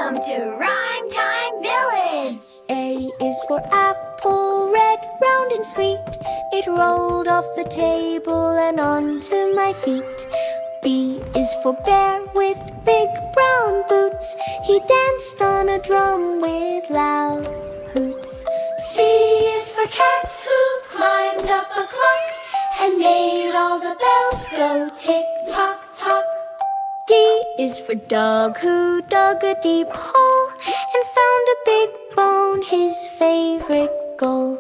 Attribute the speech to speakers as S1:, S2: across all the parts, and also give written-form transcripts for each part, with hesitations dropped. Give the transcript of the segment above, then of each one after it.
S1: Welcome to Rhyme Time Village!
S2: A is for apple, red, round and sweet. It rolled off the table and onto my feet. B is for bear with big brown boots. He danced on a drum with loud hoots. C is for cat who climbed up a clock and made all the bells go tick-tock-tock. D is for dog who dug a deep hole and found a big bone, his favorite goal.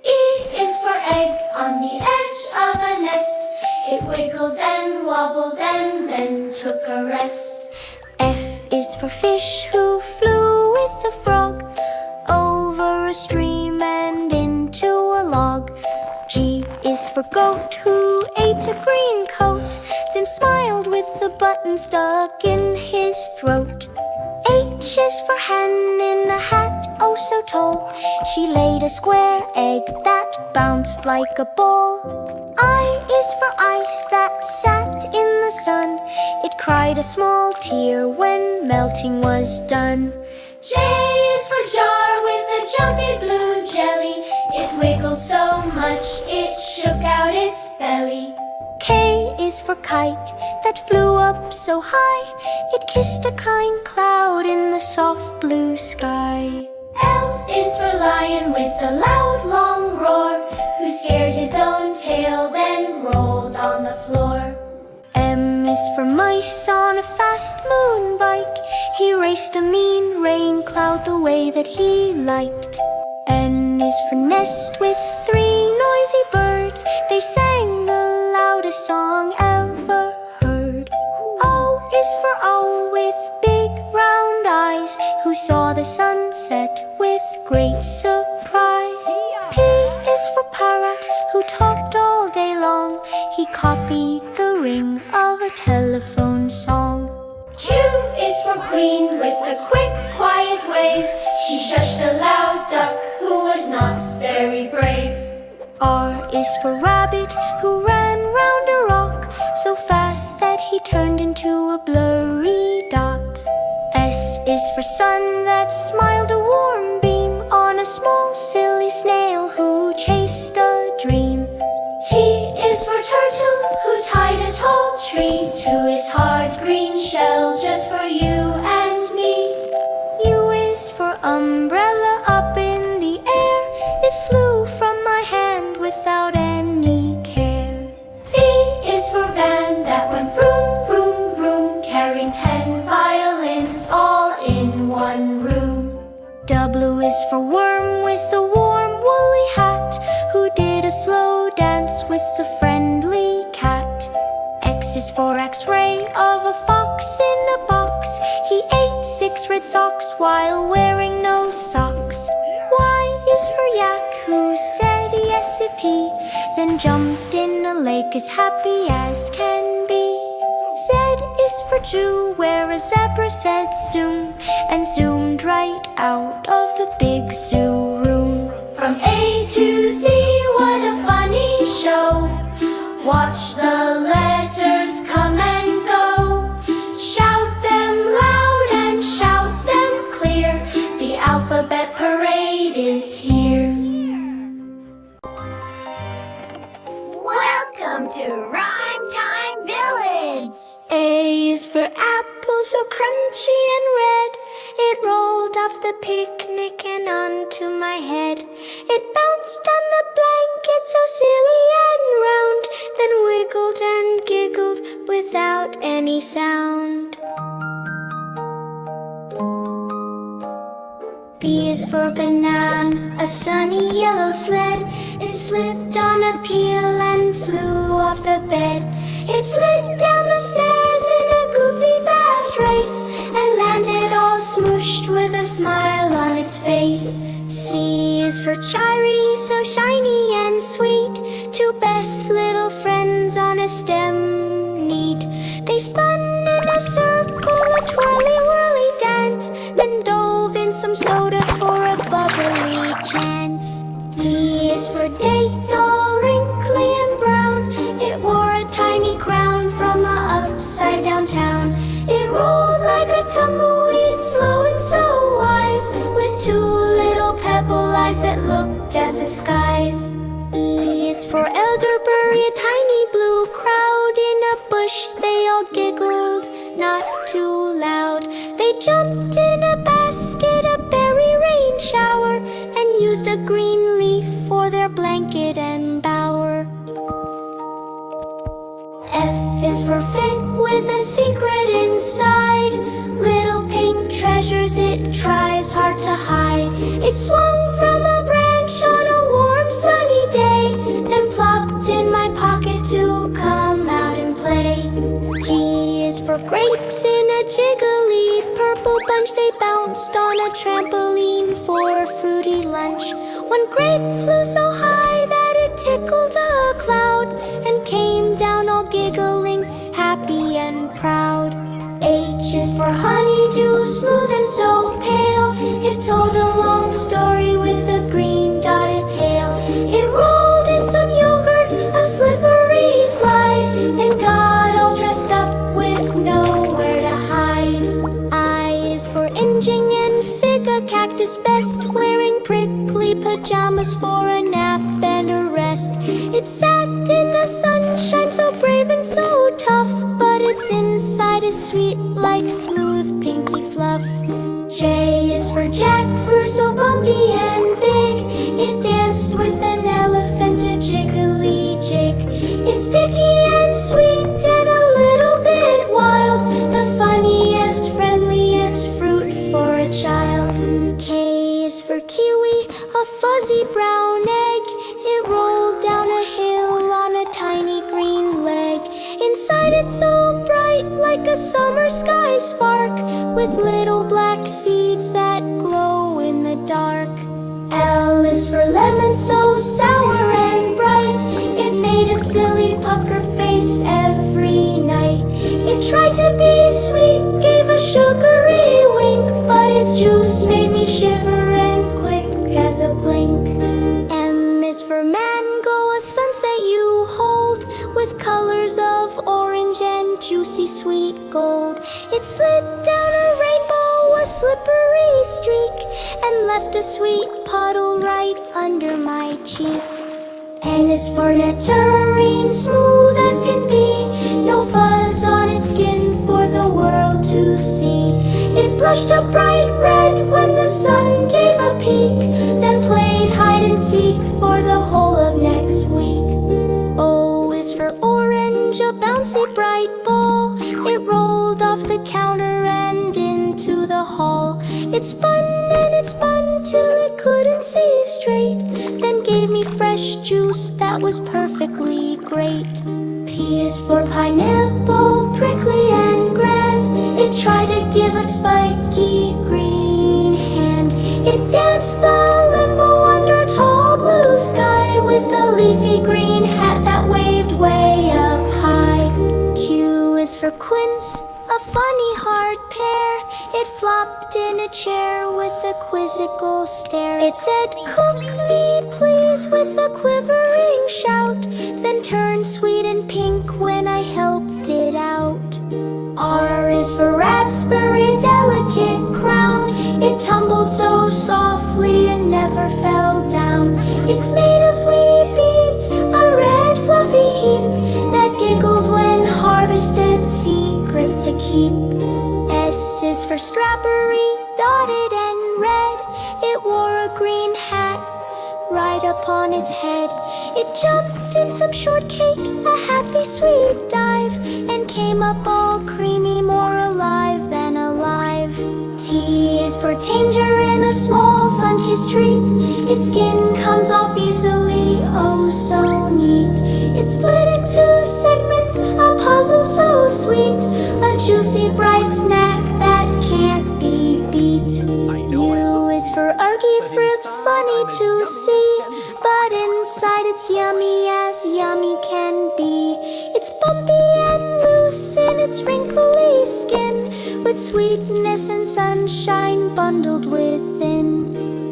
S2: E is for egg on the edge of a nest. It wiggled and wobbled and then took a rest. F is for fish who flew with a frog over a stream and into a log. G is for goat who ate a green coat, then smiled with the button stuck in his throat. H is for hen in a hat oh so tall. She laid a square egg that bounced like a ball. I is for ice that sat in the sun. It cried a small tear when melting was done. J is for jar with a jumpy blue jelly. It wiggled so much it shook out its belly. K is for kite that flew up so high. It kissed a kind cloud in the soft blue sky. L is for lion with a loud long roar, who scared his own tail then rolled on the floor. M is for mice on a fast moon bike. He raced a mean rain cloud the way that he liked. N is for nest with 3 noisy birds. They sang the loudest song ever heard. O is for owl with big round eyes, who saw the sunset with great surprise. P is for parrot who talked all day long. He copied the ring of a telephone song. Q is for queen with a quick, quiet wave. She shushed a loud duck who was not very brave. R is for rabbit who ran round a rock so fast that he turned into a blurry dot. S is for sun that smiled a warm beam on a small silly snail who chased a dream. T is for turtle who tied a tall tree to his hard green shell just for you and me. U is for umbrella up in the air. It flew from my hand without any care. V is for van that went vroom, vroom, vroom, carrying 10 violins all in one room. W is for worm with a warm woolly hat, who did a slow dance with a friendly cat. X is for X-ray of a fox in a box. He ate 6 red socks while wearing no socks. Y is for yak who said yes it pee, then jumped in a lake as happy as can be. Z is for Jew where a zebra said zoom and zoomed right out of the big zoo room. From A to Z, what a funny show. Watch the letters come and go. Shout them loud and shout them clear. The alphabet parade is here.
S1: Welcome to Rhyme Time Village!
S2: A is for apple so crunchy and red. It rolled off the picnic and onto my head. It bounced on the blanket so silly and round, then wiggled and giggled without any sound. B is for banana, a sunny yellow sled. It slipped on a peel and flew off the bed. It slid down the stairs in a goofy fast race and landed all smooshed with a smile on its face. C is for cherry, so shiny and sweet. 2 best little friends on a stem neat. They spun in a circle, a twirly-whirly dance, then dove in some soda for a bubbly chance. D is for date, all wrinkly and brown. It wore a tiny crown from a upside-down town. It rolled like a tumbleweed, slow and looked at the skies. E is for elderberry, a tiny blue crowd. In a bush they all giggled, not too loud. They jumped in a basket, a berry rain shower, and used a green leaf for their blanket and bower. F is for fig, with a secret inside. Little pink treasures it tries hard to hide. It swung from a branch on a warm sunny day, then plopped in my pocket to come out and play. G is for grapes, in a jiggly purple bunch. They bounced on a trampoline for fruity lunch. One grape flew so high that it tickled a cloud, and came down all giggling, happy and proud. H is for honeydew, smooth and so pale. It told a long story with a green dotted tail. It rolled in some yogurt, a slippery slide, and got all dressed up with nowhere to hide. I is for injing and fig, a cactus best, wearing prickly pajamas for a nap and a rest. It sat in the sunshine, so brave and so tough, but its inside is sweet like smooth pinky fluff. J is for jackfruit, so bumpy and big. It danced with an elephant, a jiggly jig. It's sticky and sweet and a little bit wild, the funniest, friendliest fruit for a child. K is for kiwi, a fuzzy brown egg. It rolled down a hill on a tiny green leg. Inside it's so bright like a summer sky spark, with little black seeds that glow in the dark. L is for lemon, so sour and bright. It made a silly pucker face every night. It tried to be sweet, gave a sugary wink, but its juice made me shiver and quick as a blink. M is for mango, a sunset you hold, with colors of orange and juicy sweet gold. It slid down a rainbow, a slippery streak, and left a sweet puddle right under my cheek. N is for nectarine, smooth as can be, no fuzz on its skin for the world to see. It blushed a bright red when the sun gave a peek, then played hide and seek for the whole of next week. O is for orange, a bouncy bright ball. It rolled off the counter and into the hall. It spun and it spun till it couldn't see straight, then gave me fresh juice that was perfectly great. P is for pineapple, prickly and grand. It tried to give a spiky green hand. It danced the limbo under tall blue sky, with a leafy green hat that waved way up high. Q is for quince, a funny hard pear. It flopped in a chair with a quizzical stare. It said, "Cook me, please," with a quivering shout, then turned sweet and pink when I helped it out. R is for raspberry, delicate crown. It tumbled so softly and never fell down. It's made of wee beads, a red fluffy heap, that giggles when harvested, secrets to keep. S is for strawberry, dotted and red. It wore a green hat right upon its head. It jumped in some shortcake, a happy sweet dive, and came up all creamy, more alive than alive. T is for tangerine, a small sun-kissed treat. Its skin comes off easily, oh so neat. It's split into segments, a puzzle so sweet, a juicy bright snack that can't be beat. U is for argy fruit, funny to see, but inside it's yummy as yummy can be. It's bumpy and loose in its wrinkly skin, with sweetness and sunshine bundled within.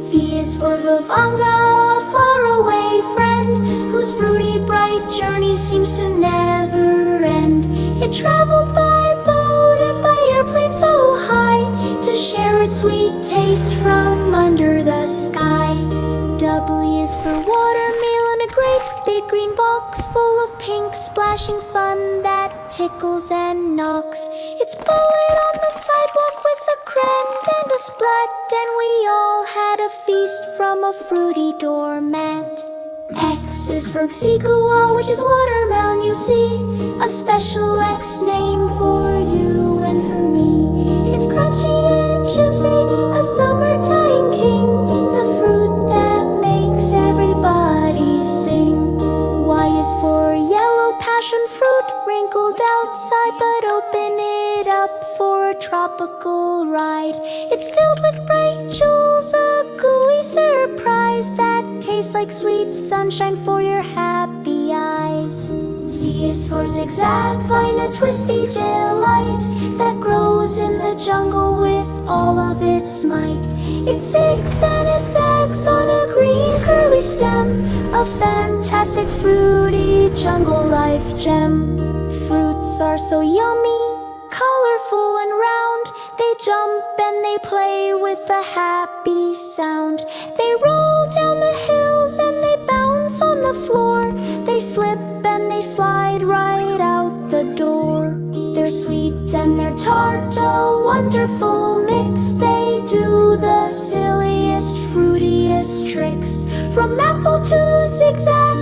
S2: V is for Vivanga, a faraway friend, whose fruity bright journey seems to never end. It traveled by boat and by airplane so high, to share its sweet taste from under the sky. W is for watermelon, a great big green box full of pink splashing fun that tickles and knocks. It's bullet on the sidewalk with a crend and a splat, and we all had a feast from a fruity doormat. X is for Xigua, which is watermelon, you see. A special X name for you and for me. It's crunchy and juicy, a summertime king, the fruit that makes everybody sing. Y is for yellow passion fruit, wrinkled outside but open it up for a tropical ride. It's filled with bright jewels, a gooey surprise that tastes like sweet sunshine for your happy eyes. Z is for Zig-Zag Vine, a twisty delight that grows in the jungle with all of its might. It zigs and it zags on a green curly stem, a fantastic fruity jungle life gem. Fruits are so yummy, colorful and round. They jump and they play with a happy sound. They roll down the hills and they bounce on the floor. They slip and they slide right out the door. They're sweet and they're tart, a wonderful mix. They do the silliest, fruitiest tricks. From apple to zigzag